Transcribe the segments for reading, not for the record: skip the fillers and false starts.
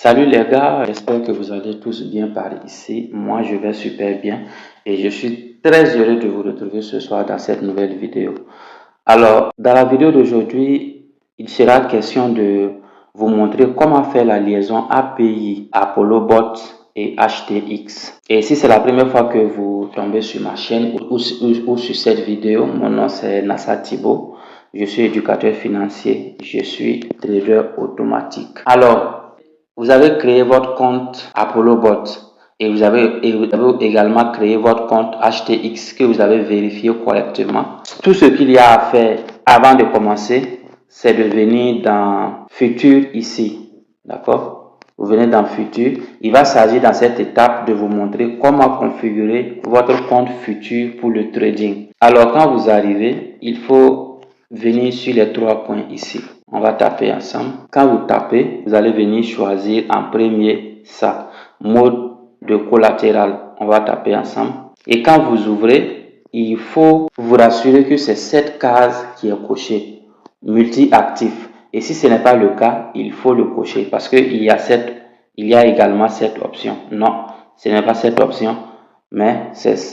Salut les gars, j'espère que vous allez tous bien par ici. Moi, je vais super bien et je suis très heureux de vous retrouver ce soir dans cette nouvelle vidéo. Alors, dans la vidéo d'aujourd'hui, il sera question de vous montrer comment faire la liaison API ApolloBot et HTX. Et si c'est la première fois que vous tombez sur ma chaîne ou sur cette vidéo, mon nom c'est Nassa Thibault. Je suis éducateur financier, je suis trader automatique. Alors, vous avez créé votre compte ApolloBot et vous avez également créé votre compte HTX que vous avez vérifié correctement. Tout ce qu'il y a à faire avant de commencer, c'est de venir dans Futur ici. D'accord? Vous venez dans Futur. Il va s'agir dans cette étape de vous montrer comment configurer votre compte Futur pour le trading. Alors, quand vous arrivez, il faut venir sur les trois points ici. On va taper ensemble. Quand vous tapez, vous allez venir choisir en premier ça, mode de collatéral. On va taper ensemble. Et quand vous ouvrez, il faut vous rassurer que c'est cette case qui est cochée, multi-actif. Et si ce n'est pas le cas, il faut le cocher parce qu'il y a également cette option. Non, ce n'est pas cette option, mais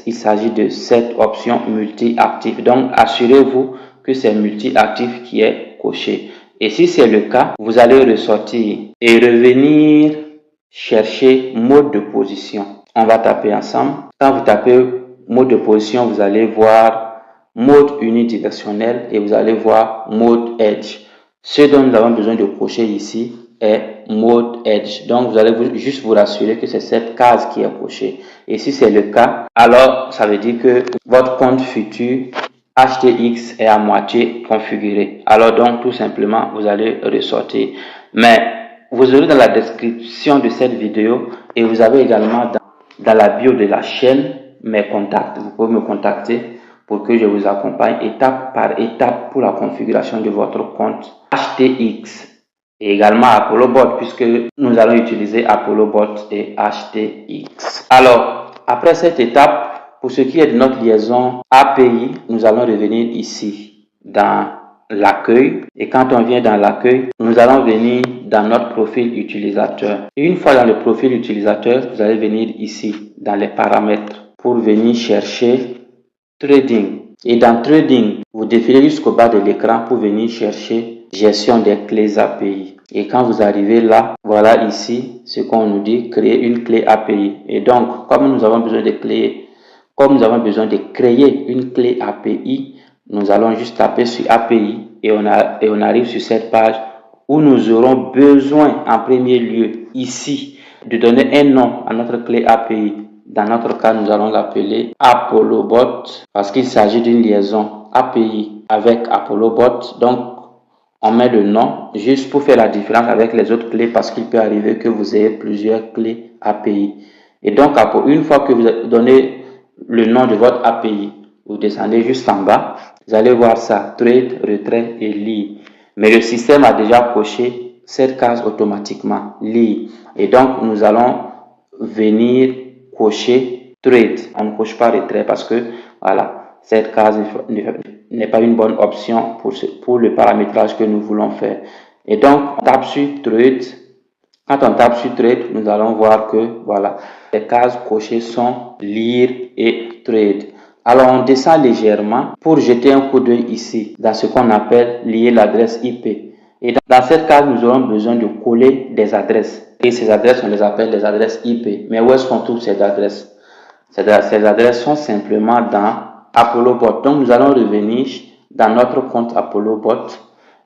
il s'agit de cette option multi-actif. Donc, assurez-vous que c'est multi-actif qui est coché. Et si c'est le cas, vous allez ressortir et revenir chercher mode de position. On va taper ensemble. Quand vous tapez mode de position, vous allez voir mode unidirectionnel et vous allez voir mode edge. Ce dont nous avons besoin de cocher ici est mode edge. Donc, vous allez juste vous rassurer que c'est cette case qui est cochée. Et si c'est le cas, alors ça veut dire que votre compte futur HTX est à moitié configuré. Alors donc, tout simplement, vous allez ressortir. Mais vous aurez dans la description de cette vidéo et vous avez également dans la bio de la chaîne mes contacts. Vous pouvez me contacter pour que je vous accompagne étape par étape pour la configuration de votre compte HTX et également ApolloBot puisque nous allons utiliser ApolloBot et HTX. Alors, après cette étape, pour ce qui est de notre liaison API, nous allons revenir ici dans l'accueil. Et quand on vient dans l'accueil, nous allons venir dans notre profil utilisateur. Et une fois dans le profil utilisateur, vous allez venir ici dans les paramètres pour venir chercher Trading. Et dans Trading, vous défilez jusqu'au bas de l'écran pour venir chercher Gestion des clés API. Et quand vous arrivez là, voilà ici ce qu'on nous dit, créer une clé API. Et donc, comme nous avons besoin de créer une clé API, nous allons juste taper sur API et on arrive sur cette page où nous aurons besoin en premier lieu ici de donner un nom à notre clé API. Dans notre cas, nous allons l'appeler ApolloBot parce qu'il s'agit d'une liaison API avec ApolloBot. Donc, on met le nom juste pour faire la différence avec les autres clés parce qu'il peut arriver que vous ayez plusieurs clés API. Et donc, une fois que vous donnez le nom de votre API, vous descendez juste en bas, vous allez voir ça, trade, retrait et lire. Mais le système a déjà coché cette case automatiquement, lire. Et donc, nous allons venir cocher trade. On ne coche pas retrait parce que, voilà, cette case n'est pas une bonne option pour le paramétrage que nous voulons faire. Et donc, on tape sur trade. Quand on tape sur trade, nous allons voir que, voilà, les cases cochées sont lire et trade. Alors, on descend légèrement pour jeter un coup d'œil ici dans ce qu'on appelle lier l'adresse IP. Et dans cette case, nous aurons besoin de coller des adresses. Et ces adresses, on les appelle les adresses IP. Mais où est-ce qu'on trouve ces adresses? Ces adresses sont simplement dans ApolloBot. Donc, nous allons revenir dans notre compte ApolloBot.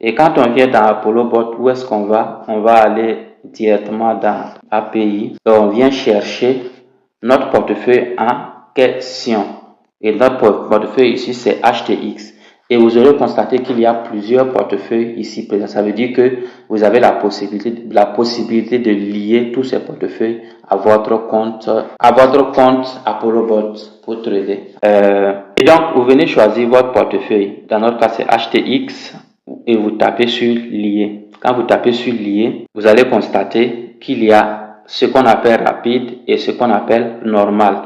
Et quand on vient dans ApolloBot, où est-ce qu'on va? On va aller directement dans API. Et on vient chercher notre portefeuille en question. Et notre portefeuille ici, c'est HTX. Et vous aurez constaté qu'il y a plusieurs portefeuilles ici présents. Ça veut dire que vous avez la possibilité de lier tous ces portefeuilles à votre compte ApolloBot pour trader. Et donc, vous venez choisir votre portefeuille. Dans notre cas, c'est HTX et vous tapez sur lier. Quand vous tapez sur lier, vous allez constater qu'il y a ce qu'on appelle rapide et ce qu'on appelle normal.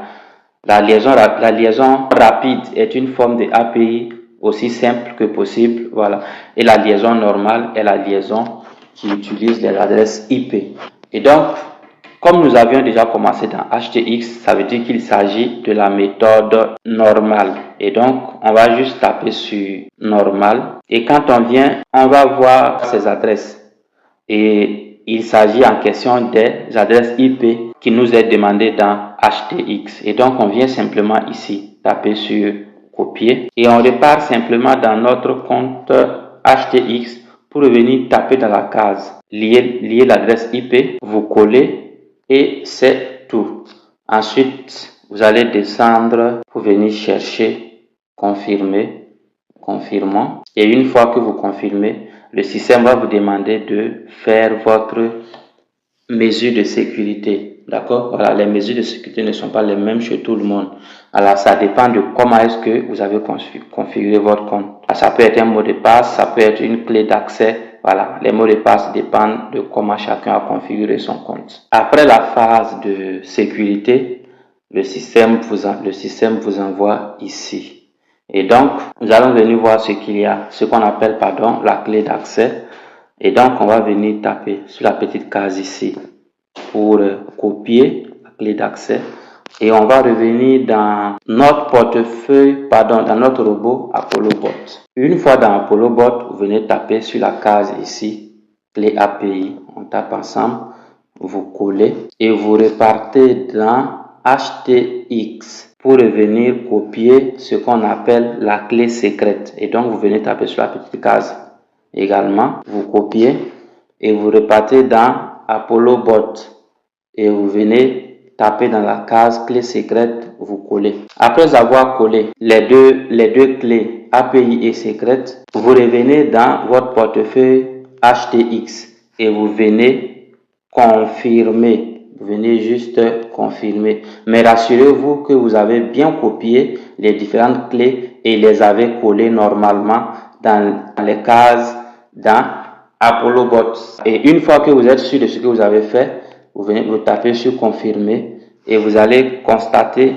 La liaison rapide est une forme de API aussi simple que possible, voilà. Et la liaison normale est la liaison qui utilise les adresses IP. Et donc, comme nous avions déjà commencé dans HTX, ça veut dire qu'il s'agit de la méthode normale. Et donc, on va juste taper sur normal. Et quand on vient, on va voir ces adresses. Et il s'agit en question des adresses IP qui nous est demandé dans HTX. Et donc, on vient simplement ici taper sur copier. Et on repart simplement dans notre compte HTX pour venir taper dans la case lier l'adresse IP. Vous collez. Et c'est tout. Ensuite, vous allez descendre pour venir chercher confirmer, confirmant. Et une fois que vous confirmez, le système va vous demander de faire votre mesure de sécurité. D'accord? Voilà, les mesures de sécurité ne sont pas les mêmes chez tout le monde. Alors, ça dépend de comment est-ce que vous avez configuré votre compte. Ça peut être un mot de passe, ça peut être une clé d'accès. Voilà, les mots de passe dépendent de comment chacun a configuré son compte. Après la phase de sécurité, le système vous envoie ici. Et donc, nous allons venir voir ce qu'il y a, ce qu'on appelle, la clé d'accès. Et donc, on va venir taper sur la petite case ici pour copier la clé d'accès. Et on va revenir dans notre portefeuille, dans notre robot ApolloBot. Une fois dans ApolloBot, vous venez taper sur la case ici, clé API. On tape ensemble, vous collez et vous repartez dans HTX pour venir copier ce qu'on appelle la clé secrète. Et donc, vous venez taper sur la petite case également, vous copiez et vous repartez dans ApolloBot et vous venez taper dans la case clé secrète, vous collez. Après avoir collé les deux clés API et secrète, vous revenez dans votre portefeuille HTX et vous venez confirmer. Vous venez juste confirmer. Mais rassurez-vous que vous avez bien copié les différentes clés et les avez collées normalement dans les cases dans ApolloBot. Et une fois que vous êtes sûr de ce que vous avez fait, vous venez vous taper sur confirmer et vous allez constater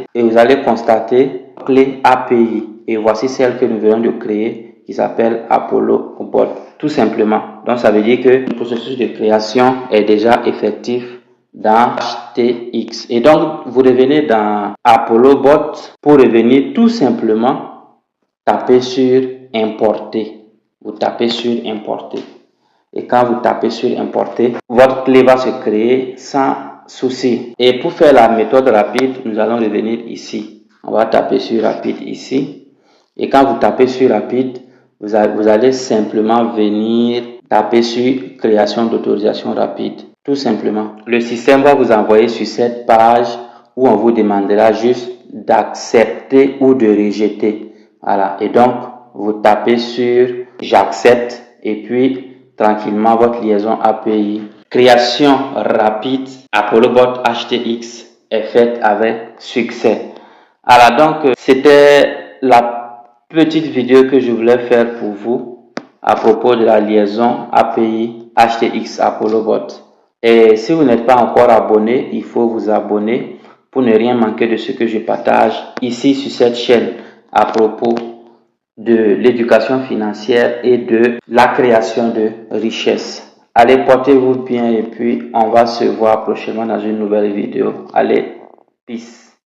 clé API. Et voici celle que nous venons de créer qui s'appelle ApolloBot. Tout simplement. Donc ça veut dire que le processus de création est déjà effectif dans HTX. Et donc vous revenez dans ApolloBot pour revenir tout simplement taper sur importer. Vous tapez sur importer. Et quand vous tapez sur importer, votre clé va se créer sans souci. Et pour faire la méthode rapide, nous allons revenir ici. On va taper sur rapide ici. Et quand vous tapez sur rapide, vous allez simplement venir taper sur création d'autorisation rapide. Tout simplement. Le système va vous envoyer sur cette page où on vous demandera juste d'accepter ou de rejeter. Voilà. Et donc, vous tapez sur j'accepte et puis tranquillement votre liaison API. Création rapide ApolloBot HTX est faite avec succès. Alors donc, c'était la petite vidéo que je voulais faire pour vous à propos de la liaison API HTX ApolloBot. Et si vous n'êtes pas encore abonné, il faut vous abonner pour ne rien manquer de ce que je partage ici sur cette chaîne à propos de l'éducation financière et de la création de richesse. Allez, portez-vous bien et puis on va se voir prochainement dans une nouvelle vidéo. Allez, peace.